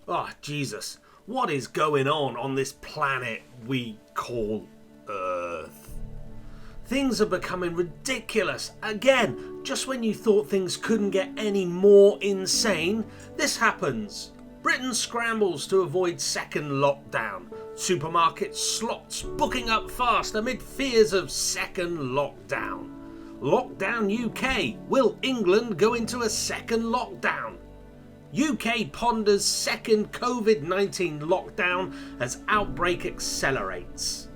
Oh, Jesus. What is going on this planet we call Earth? Things are becoming ridiculous. Again, just when you thought things couldn't get any more insane, this happens. Britain scrambles to avoid second lockdown. Supermarket slots booking up fast amid fears of second lockdown. Lockdown UK. Will England go into a second lockdown? UK ponders second COVID-19 lockdown as outbreak accelerates.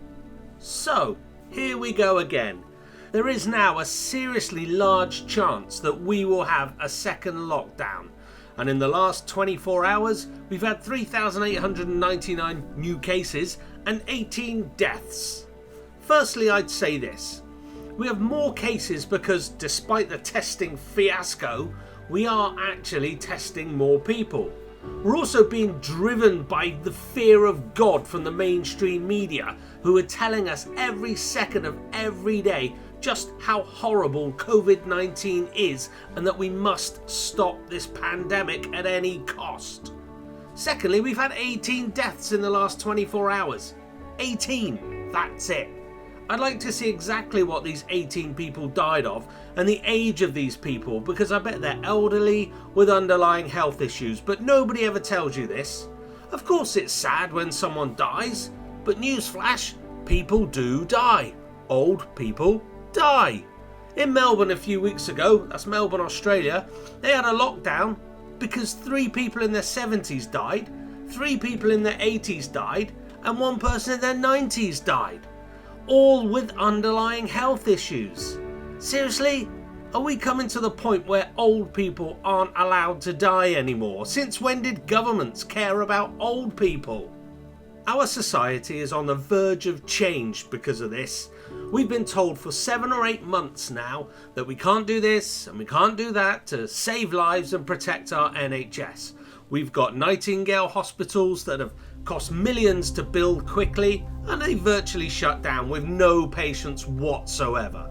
So, here we go again. There is now a seriously large chance that we will have a second lockdown. And in the last 24 hours, we've had 3,899 new cases and 18 deaths. Firstly, I'd say this. We have more cases because, despite the testing fiasco, we are actually testing more people. We're also being driven by the fear of God from the mainstream media, who are telling us every second of every day just how horrible COVID-19 is and that we must stop this pandemic at any cost. Secondly, we've had 18 deaths in the last 24 hours. 18, that's it. I'd like to see exactly what these 18 people died of and the age of these people, because I bet they're elderly with underlying health issues, but nobody ever tells you this. Of course it's sad when someone dies, but newsflash, people do die. Old people die. In Melbourne a few weeks ago, that's Melbourne, Australia, they had a lockdown because 3 people in their 70s died, 3 people in their 80s died, and 1 person in their 90s died. All with underlying health issues. Seriously? Are we coming to the point where old people aren't allowed to die anymore? Since when did governments care about old people? Our society is on the verge of change because of this. We've been told for 7 or 8 months now that we can't do this and we can't do that to save lives and protect our NHS. We've got Nightingale hospitals that have cost millions to build quickly, and they virtually shut down with no patients whatsoever.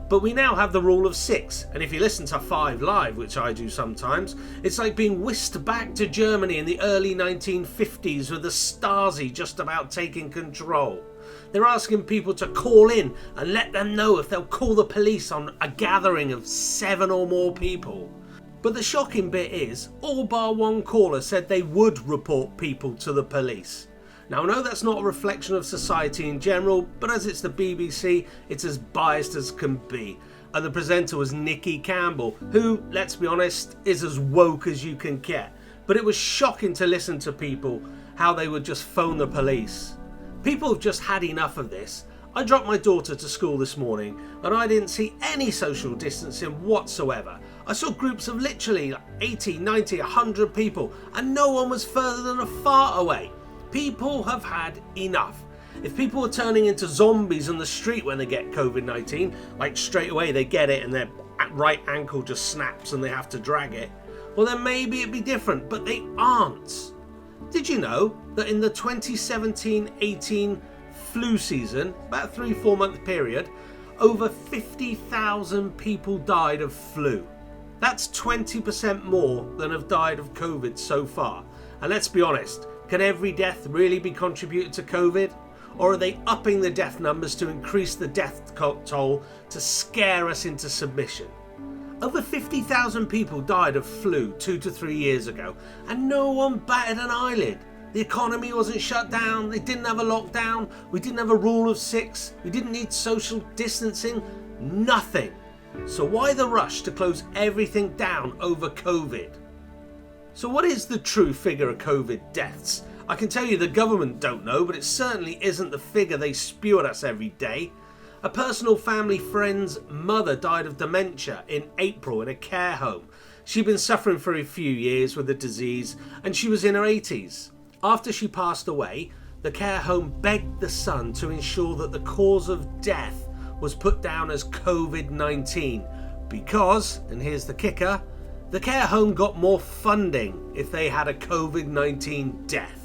But we now have the rule of 6, and if you listen to 5 Live, which I do sometimes, it's like being whisked back to Germany in the early 1950s with the Stasi just about taking control. They're asking people to call in and let them know if they'll call the police on a gathering of 7 or more people. But the shocking bit is, all bar 1 caller said they would report people to the police. Now I know that's not a reflection of society in general, but as it's the BBC, it's as biased as can be. And the presenter was Nikki Campbell, who, let's be honest, is as woke as you can get. But it was shocking to listen to people, how they would just phone the police. People have just had enough of this. I dropped my daughter to school this morning and I didn't see any social distancing whatsoever. I saw groups of literally 80, 90, 100 people and no one was further than a fart away. People have had enough. If people are turning into zombies on the street when they get COVID-19, like straight away they get it and their right ankle just snaps and they have to drag it, well then maybe it'd be different, but they aren't. Did you know that in the 2017-18 flu season, about a 3-4 month period, over 50,000 people died of flu. That's 20% more than have died of COVID so far. And let's be honest, can every death really be contributed to COVID? Or are they upping the death numbers to increase the death toll to scare us into submission? Over 50,000 people died of flu 2 to 3 years ago, and no one batted an eyelid. The economy wasn't shut down, they didn't have a lockdown, we didn't have a rule of 6, we didn't need social distancing, nothing. So why the rush to close everything down over COVID? So what is the true figure of COVID deaths? I can tell you the government don't know, but it certainly isn't the figure they spew at us every day. A personal family friend's mother died of dementia in April in a care home. She'd been suffering for a few years with the disease and she was in her 80s. After she passed away, the care home begged the son to ensure that the cause of death was put down as COVID-19 because, and here's the kicker, the care home got more funding if they had a COVID-19 death.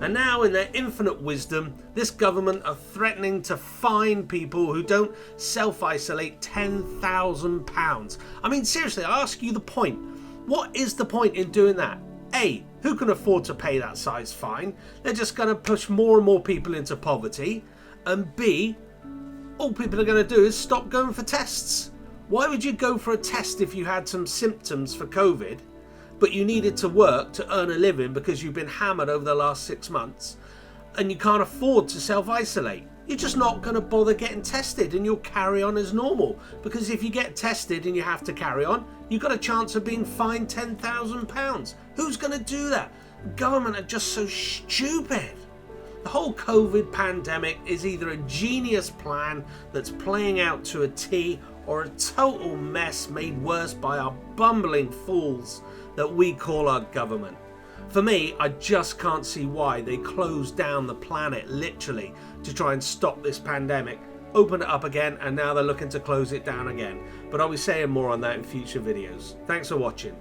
And now, in their infinite wisdom, this government are threatening to fine people who don't self-isolate £10,000. I mean, seriously, I ask you the point. What is the point in doing that? A, who can afford to pay that size fine? They're just going to push more and more people into poverty. And B, all people are going to do is stop going for tests. Why would you go for a test if you had some symptoms for COVID, but you needed to work to earn a living because you've been hammered over the last 6 months and you can't afford to self-isolate? You're just not going to bother getting tested and you'll carry on as normal, because if you get tested and you have to carry on, you've got a chance of being fined £10,000. Who's going to do that? The government are just so stupid. The whole COVID pandemic is either a genius plan that's playing out to a T, or a total mess made worse by our bumbling fools that we call our government. For me, I just can't see why they closed down the planet literally to try and stop this pandemic, open it up again, and now they're looking to close it down again. But I'll be saying more on that in future videos. Thanks for watching.